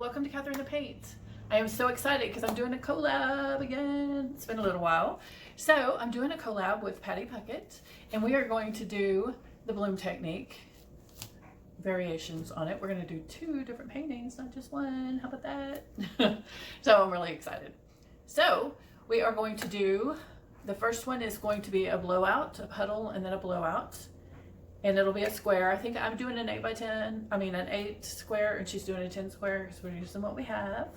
Welcome to Catherine the Paint. I am so excited because I'm doing a collab again. It's been a little while. So I'm doing a collab with Patty Puckett, and we are going to do the bloom technique variations on it. We're going to do 2 different paintings, not just one. How about that? So I'm really excited. So we are going to do, the first one is going to be a blowout, a puddle, and then a blowout. And it'll be a square. I think I'm doing an 8 by 10. I mean an 8 square, and she's doing a 10 square because we're using what we have.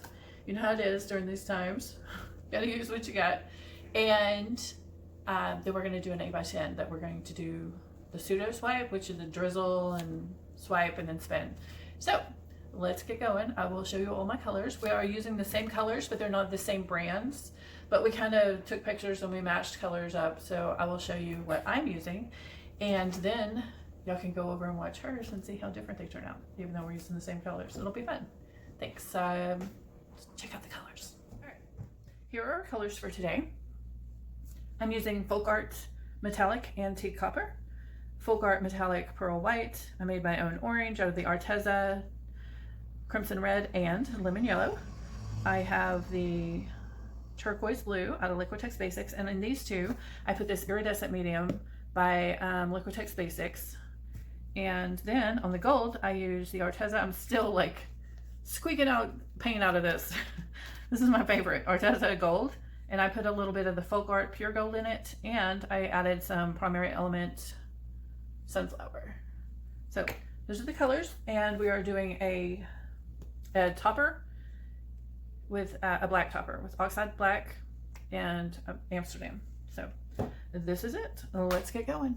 You know how it is during these times. Gotta use what you got. And then we're gonna do an 8 by 10 that we're going to do the pseudo swipe, which is the drizzle and swipe and then spin. So let's get going. I will show you all my colors. We are using the same colors, but they're not the same brands. But we kind of took pictures and we matched colors up. So I will show you what I'm using. And then y'all can go over and watch hers and see how different they turn out, even though we're using the same colors. It'll be fun. Thanks. Check out the colors. All right. Here are our colors for today. I'm using Folk Art Metallic Antique Copper, Folk Art Metallic Pearl White. I made my own orange out of the Arteza Crimson Red and Lemon Yellow. I have the Turquoise Blue out of Liquitex Basics. And in these 2, I put this Iridescent Medium by Liquitex Basics. And then on the gold, I use the Arteza. I'm still like squeaking out paint out of this. This is my favorite, Arteza Gold. And I put a little bit of the Folk Art Pure Gold in it. And I added some Primary Element Sunflower. So those are the colors. And we are doing a topper with a black topper with Oxide Black and Amsterdam. So this is it. Let's get going.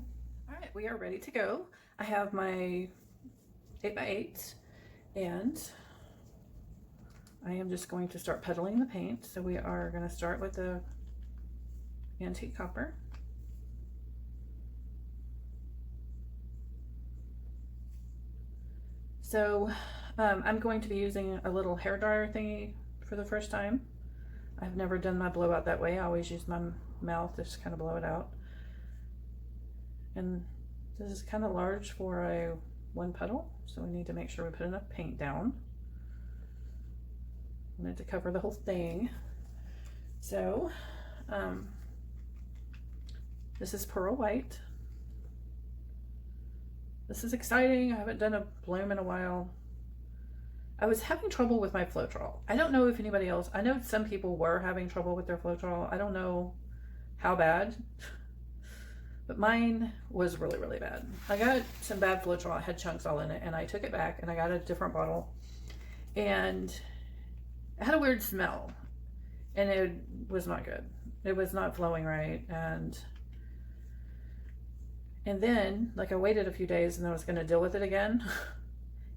All right, we are ready to go. I have my 8 by 8 and I am just going to start pedaling the paint. So we are going to start with the antique copper. So I'm going to be using a little hair dryer thingy for the first time. I've never done my blowout that way. I always use my mouth to just kind of blow it out. And this is kind of large for a 1 puddle, so we need to make sure we put enough paint down. I want it to cover the whole thing. So this is Pearl White. This is exciting. I haven't done a bloom in a while. I was having trouble with my floetrol. I don't know if anybody else, I know some people were having trouble with their floetrol. I don't know how bad, but mine was really, really bad. I got some bad floetrol. It had chunks all in it, and I took it back and I got a different bottle, and it had a weird smell, and it was not good. It was not flowing right, and then like I waited a few days and I was going to deal with it again,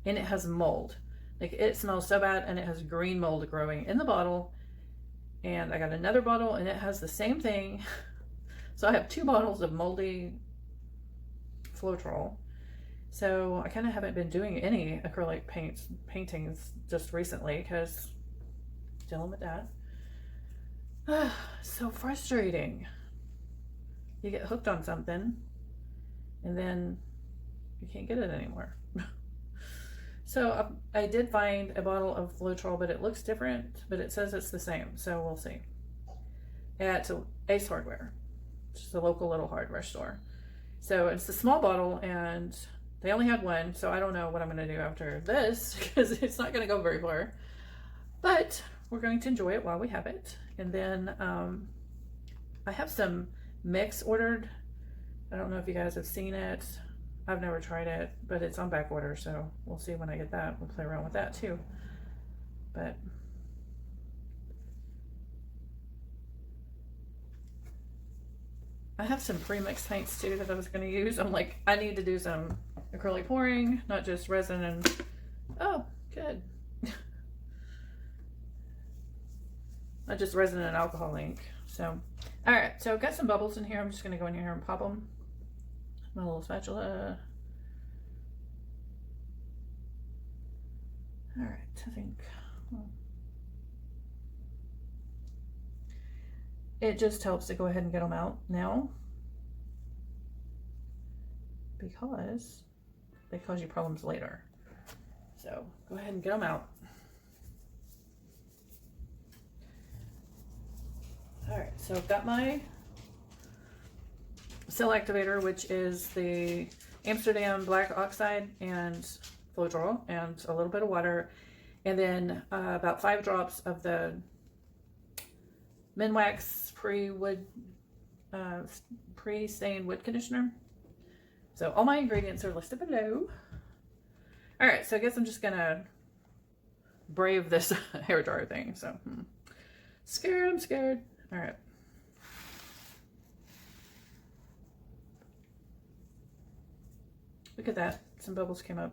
and it has mold. Like, it smells so bad, and it has green mold growing in the bottle. And I got another bottle and it has the same thing. So I have 2 bottles of moldy floetrol. So I kind of haven't been doing any acrylic paintings just recently because dealing with that. So frustrating. You get hooked on something and then you can't get it anymore. So I did find a bottle of floetrol, but it looks different, but it says it's the same, so we'll see. At Ace Hardware, which is a local little hardware store. So it's a small bottle, and they only had 1, so I don't know what I'm going to do after this, because it's not going to go very far. But we're going to enjoy it while we have it. And then I have some mix ordered. I don't know if you guys have seen it. I've never tried it, but it's on back order, so we'll see when I get that. We'll play around with that too. But I have some pre-mixed paints too that I was going to use. I'm like, I need to do some acrylic pouring, not just resin and, oh, good. Not just resin and alcohol ink. So, all right, so I've got some bubbles in here. I'm just going to go in here and pop them. My little spatula. All right, I think it just helps to go ahead and get them out now, because they cause you problems later. So go ahead and get them out. All right, so I've got my cell activator, which is the Amsterdam Black Oxide and floetrol and a little bit of water, and then about 5 drops of the Minwax pre-stained wood conditioner. So all my ingredients are listed below. All right, so I guess I'm just gonna brave this hair dryer thing. So scared, I'm scared. All right. Look at that, some bubbles came up.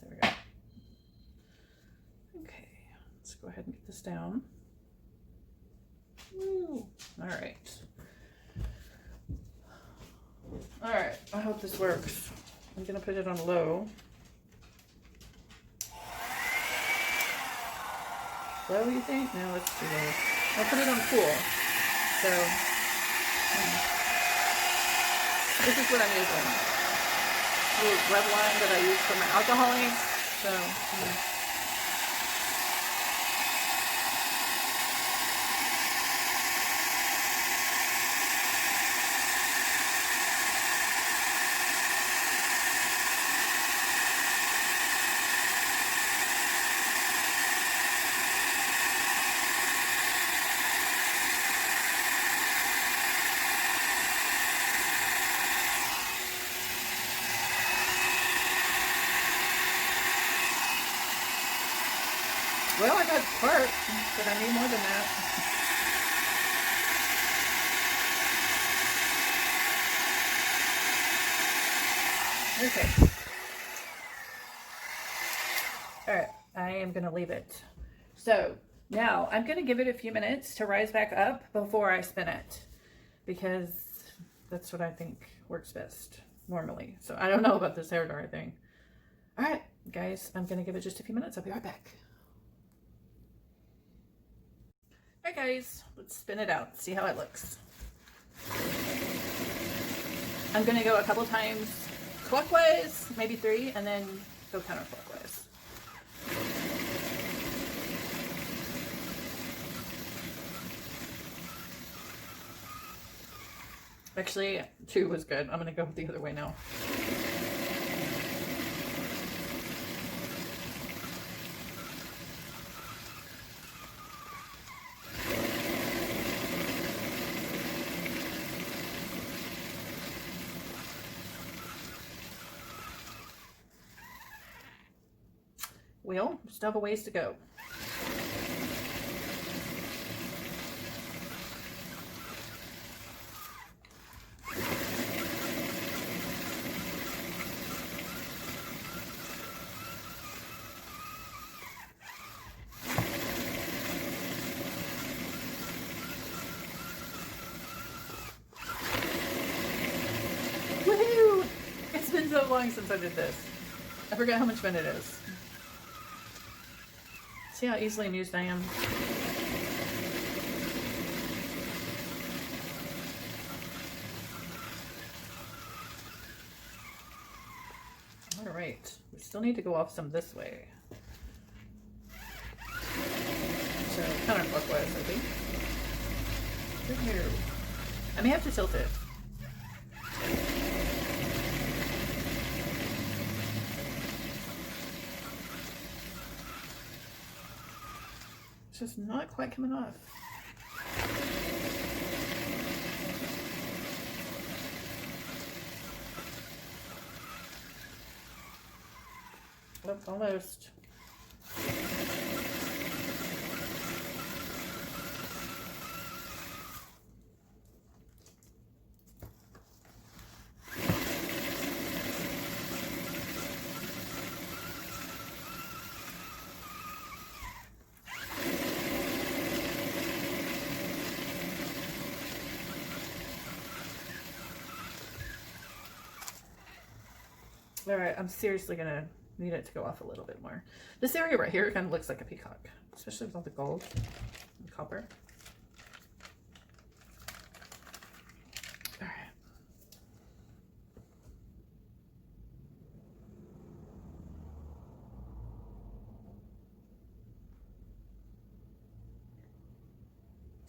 There we go. Okay, let's go ahead and get this down. Woo. All right. All right, I hope this works. I'm gonna put it on low. Low, you think? No, it's too low. I'll put it on cool. So, this is what I'm using. The red wine that I use for my alcohol inks. So, well, I got part, but I need more than that. Okay. All right, I am going to leave it. So now I'm going to give it a few minutes to rise back up before I spin it, because that's what I think works best normally. So I don't know about this hair dryer thing. All right, guys, I'm going to give it just a few minutes. I'll be right back. Alright guys, let's spin it out, see how it looks. I'm going to go a couple times clockwise, maybe 3, and then go counterclockwise. Actually, 2 was good. I'm going to go the other way now. Well, still have a ways to go. Woohoo! It's been so long since I did this. I forget how much fun it is. See how easily amused I am? All right, we still need to go off some this way. So counterclockwise, I think. Good here. I may have to tilt it. It's just not quite coming off. Oh, almost. All right, I'm seriously gonna need it to go off a little bit more. This area right here kind of looks like a peacock, especially with all the gold and copper. All right.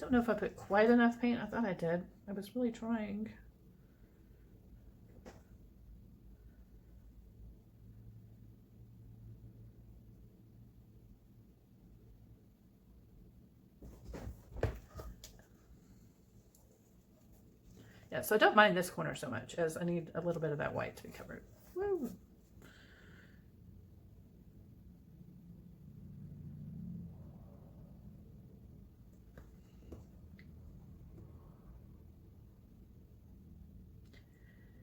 don't know if I put quite enough paint. I thought I did. I was really trying. Yeah, so I don't mind this corner so much as I need a little bit of that white to be covered. Woo.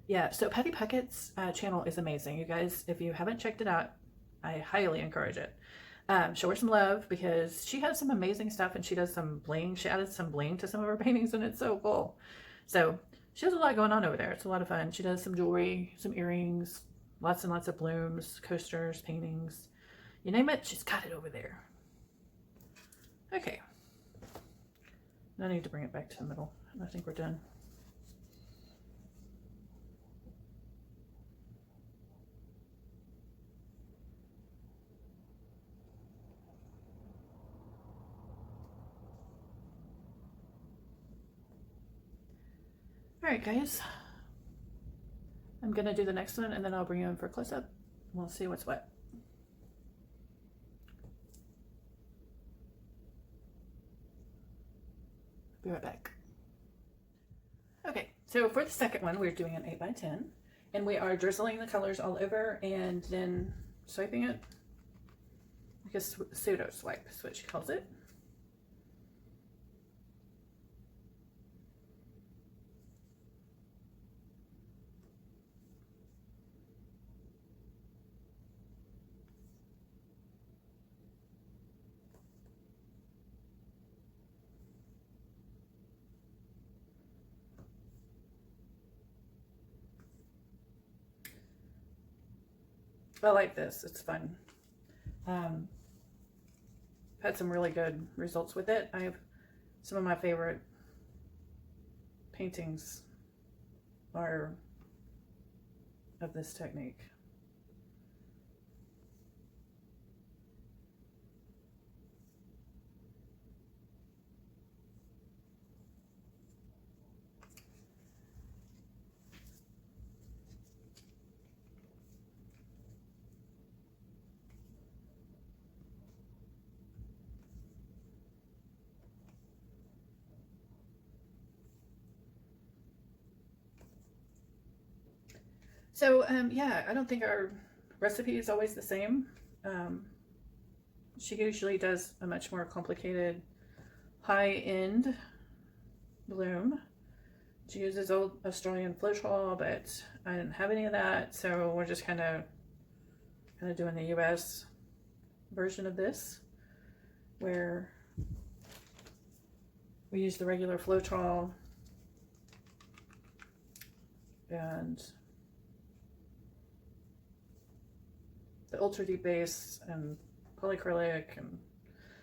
Yeah, so Patty Puckett's channel is amazing. You guys, if you haven't checked it out, I highly encourage it. Show her some love because she has some amazing stuff and she does some bling. She added some bling to some of her paintings and it's so cool. So she has a lot going on over there. It's a lot of fun. She does some jewelry, some earrings, lots and lots of blooms, coasters, paintings. You name it, she's got it over there. Okay. Now I need to bring it back to the middle. I think we're done. All right, guys. I'm gonna do the next one and then I'll bring you in for a close-up. We'll see what's what. Be right back. Okay, so for the second one, we're doing an 8x10 and we are drizzling the colors all over and then swiping it like a pseudo swipe is what she calls it. I like this, it's fun. Had some really good results with it. I have some of my favorite paintings are of this technique. So yeah, I don't think our recipe is always the same. She usually does a much more complicated high-end bloom. She uses old Australian floetrol, but I didn't have any of that, so we're just kind of doing the US version of this, where we use the regular floetrol and the ULTRADEEP base and polycrylic,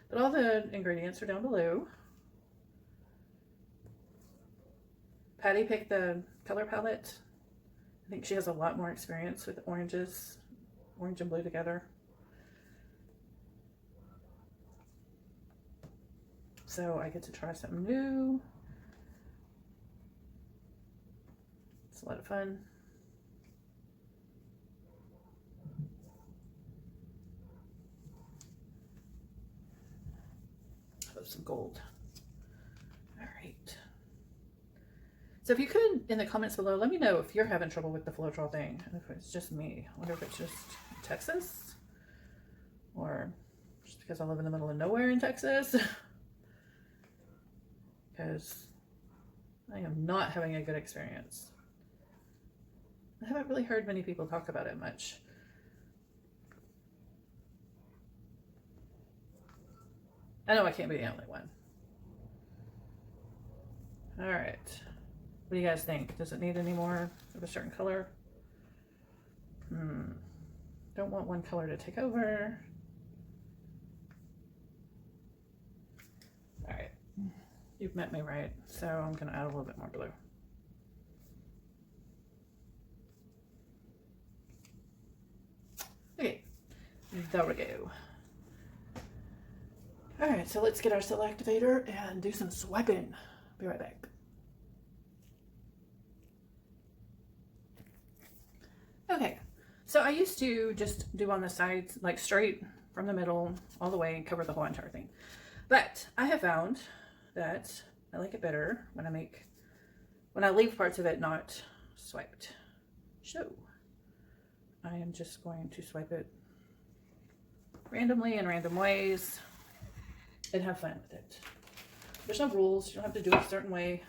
but all the ingredients are down below. Patty picked the color palette. I think she has a lot more experience with oranges, orange and blue together. So I get to try something new. It's a lot of fun. Some gold. All right. So if you could, in the comments below, let me know if you're having trouble with the floetrol thing. And if it's just me. I wonder if it's just Texas or just because I live in the middle of nowhere in Texas. Because I am not having a good experience. I haven't really heard many people talk about it much. I know I can't be the only one. All right. What do you guys think? Does it need any more of a certain color? Don't want one color to take over. All right. You've met me right. So I'm going to add a little bit more blue. Okay. There we go. All right. right, so let's get our cell activator and do some swiping. Be right back. Okay, so I used to just do on the sides, like straight from the middle all the way and cover the whole entire thing. But I have found that I like it better when I leave parts of it not swiped. So I am just going to swipe it randomly in random ways and have fun with it. There's no rules. You don't have to do it a certain way.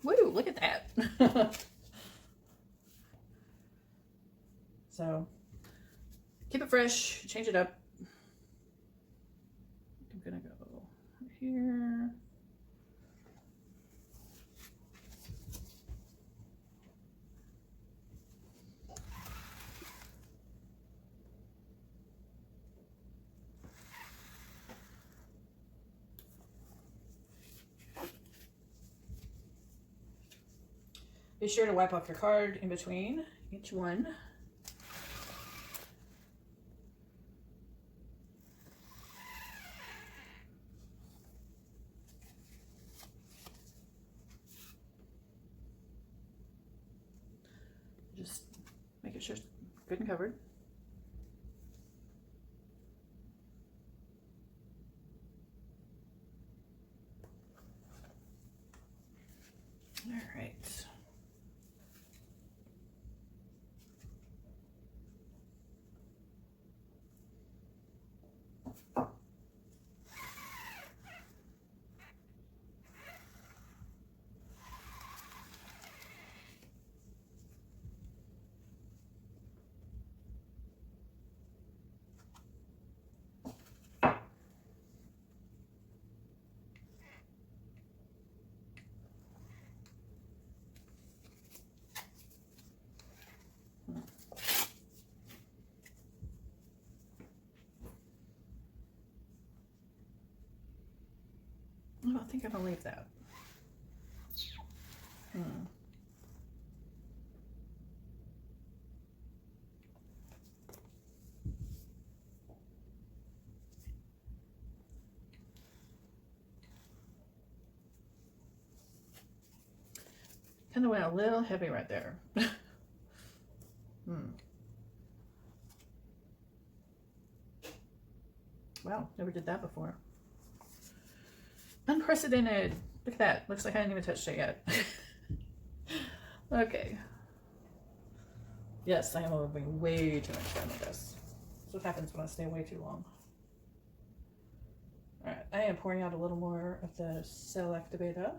Woo, look at that. So keep it fresh, change it up. I'm gonna go right here. Be sure to wipe off your card in between each one. Just making sure it's good and covered. All right. I don't think I'm gonna leave that. Kind of went a little heavy right there. Wow, never did that before. Unprecedented. Look at that. Looks like I hadn't even touched it yet. Okay. Yes, I am moving way too much time with this. That's what happens when I stay way too long. Alright, I am pouring out a little more of the cell activator.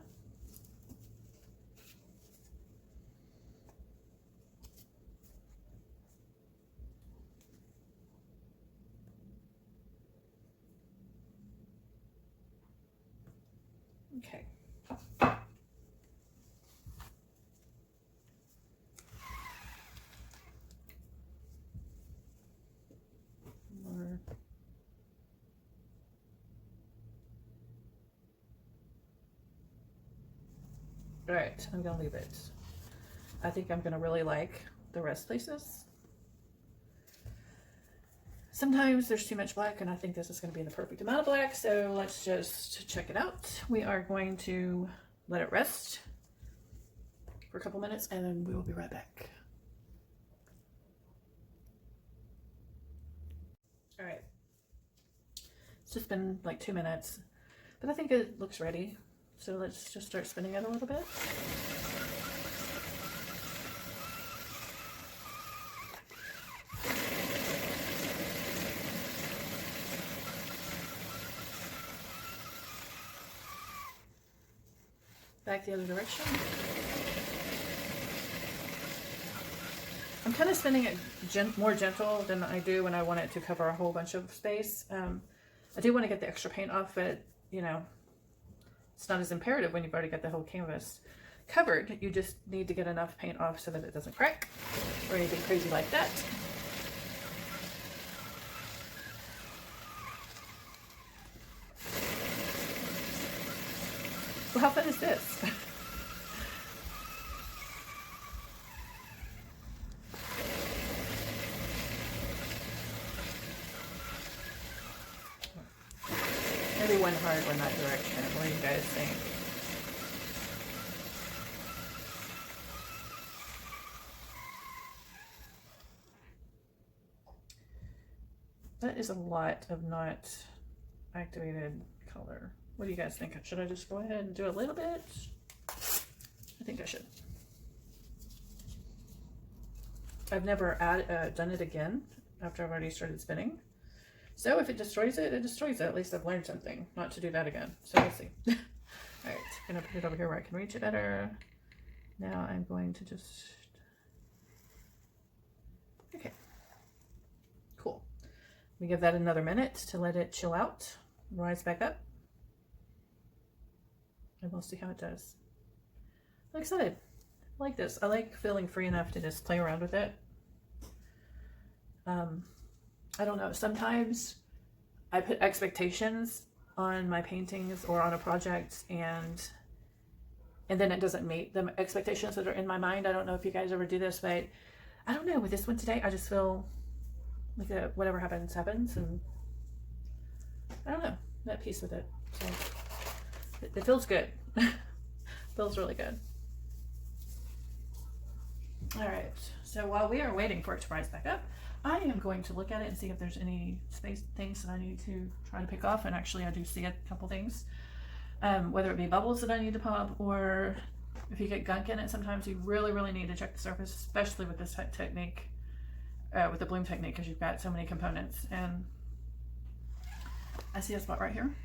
Okay. More. All right, I'm gonna leave it. I think I'm gonna really like the rest places. Sometimes there's too much black, and I think this is going to be the perfect amount of black, so let's just check it out. We are going to let it rest for a couple minutes, and then we will be right back. All right. It's just been like 2 minutes, but I think it looks ready. So let's just start spinning it a little bit. Back the other direction. I'm kind of spinning it more gentle than I do when I want it to cover a whole bunch of space. I do want to get the extra paint off, but you know, it's not as imperative when you've already got the whole canvas covered. You just need to get enough paint off so that it doesn't crack or anything crazy like that. Well, how fun is this? maybe one hard one that direction. What do you guys think? That is a lot of not activated color. What do you guys think? Should I just go ahead and do a little bit? I think I should. I've never done it again after I've already started spinning. So if it destroys it, it destroys it. At least I've learned something not to do that again. So we'll see. All right, I'm gonna put it over here where I can reach it better. Now I'm going to just, okay, cool. We give that another minute to let it chill out, rise back up, and we'll see how it does. I'm excited. I like this. I like feeling free enough to just play around with it. I don't know, sometimes I put expectations on my paintings or on a project and then it doesn't meet the expectations that are in my mind. I don't know if you guys ever do this, but I don't know, with this one today, I just feel like whatever happens, happens, and I don't know, I'm at peace with it. So it feels good. Feels really good. All right, so while we are waiting for it to rise back up, I am going to look at it and see if there's any space things that I need to try to pick off. And actually I do see a couple things, whether it be bubbles that I need to pop, or if you get gunk in it, sometimes you really need to check the surface, especially with this technique, with the bloom technique, because you've got so many components. And I see a spot right here.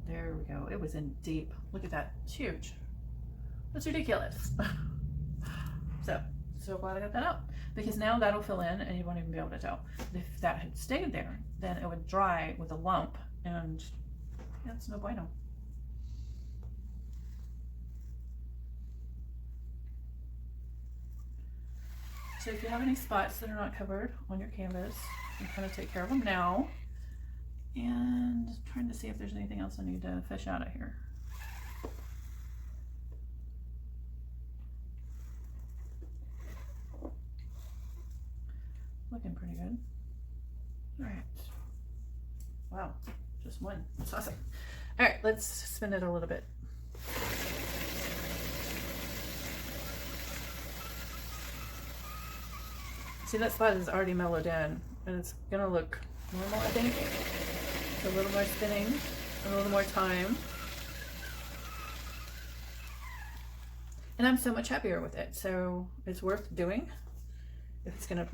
There we go. It was in deep. Look at that. It's huge. That's ridiculous. So glad I got that out, because now that'll fill in and you won't even be able to tell. If that had stayed there, then it would dry with a lump, and that's no bueno. So if you have any spots that are not covered on your canvas, you kind of take care of them now. And trying to see if there's anything else I need to fish out of here. Looking pretty good. All right. Wow, just one. That's awesome. All right, let's spin it a little bit. See, that spot is already mellowed in, and it's gonna look normal, I think. A little more spinning, a little more time. And I'm so much happier with it, so it's worth doing if it's gonna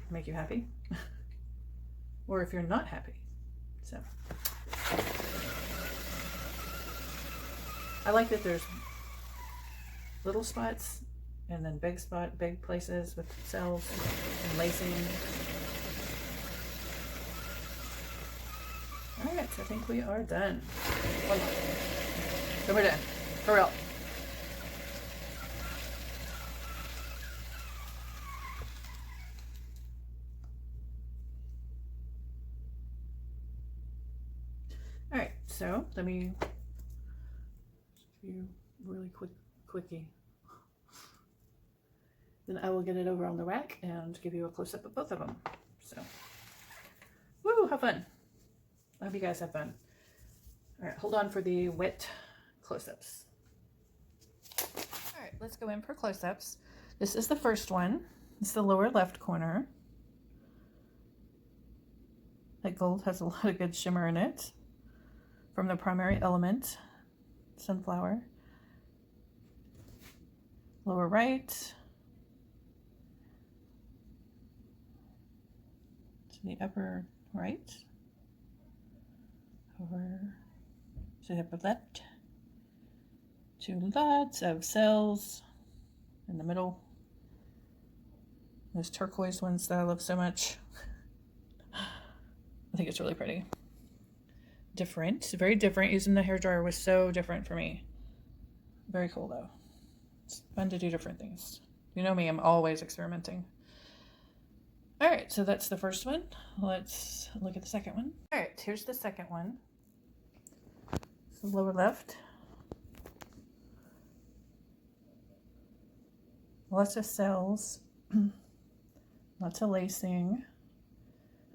make you happy, or if you're not happy. So I like that there's little spots and then big places with cells and lacing. All right, so I think we are done. One more. So we're done, for real. All right, so let me give you really quickie. Then I will get it over on the rack and give you a close-up of both of them. So, woo, have fun. I hope you guys have fun. All right, hold on for the wet close-ups. All right, let's go in for close-ups. This is the first one. It's the lower left corner. That gold has a lot of good shimmer in it from the primary element, sunflower. Lower right. To the upper right. Over to the upper left, to lots of cells in the middle. Those turquoise ones that I love so much. I think it's really pretty. Different, very different. Using the hairdryer was so different for me. Very cool though. It's fun to do different things. You know me, I'm always experimenting. All right, so that's the first one. Let's look at the second one. All right, here's the second one. So lower left. Lots of cells. Lots of lacing.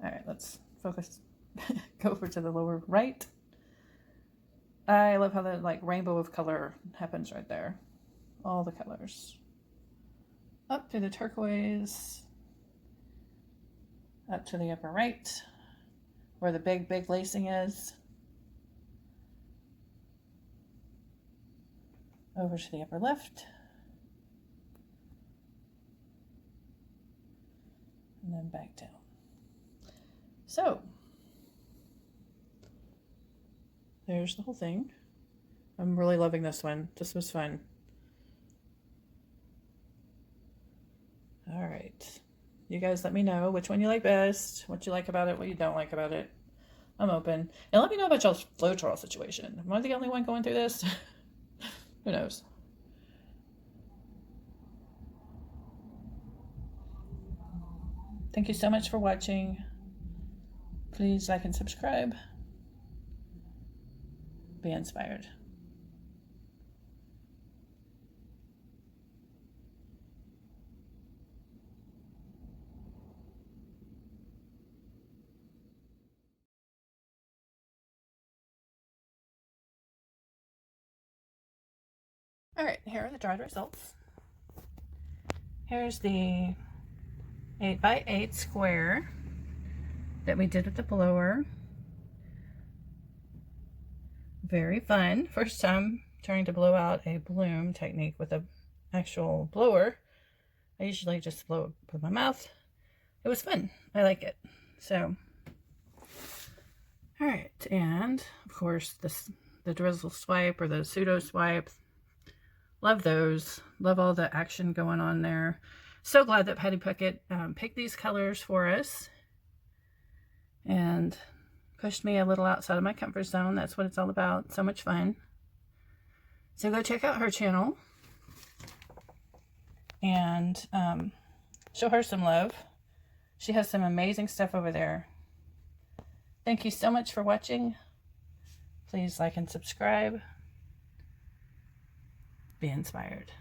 All right, let's focus. Go over to the lower right. I love how the like rainbow of color happens right there. All the colors. Up to the turquoise. Up to the upper right, where the big lacing is. Over to the upper left. And then back down. So, there's the whole thing. I'm really loving this one. This was fun. All right. You guys let me know which one you like best, what you like about it, what you don't like about it. I'm open. And let me know about y'all's floetrol situation. Am I the only one going through this? Who knows? Thank you so much for watching. Please like and subscribe. Be inspired. All right, here are the dried results. Here's the 8x8 square that we did with the blower. Very fun. First time trying to blow out a bloom technique with an actual blower. I usually just blow it with my mouth. It was fun. I like it. So, all right, and of course the drizzle swipe or the pseudo swipe. Love those. Love all the action going on there. So glad that Patty Puckett picked these colors for us and pushed me a little outside of my comfort zone. That's what it's all about. So much fun. So go check out her channel and show her some love. She has some amazing stuff over there. Thank you so much for watching. Please like and subscribe. Be inspired.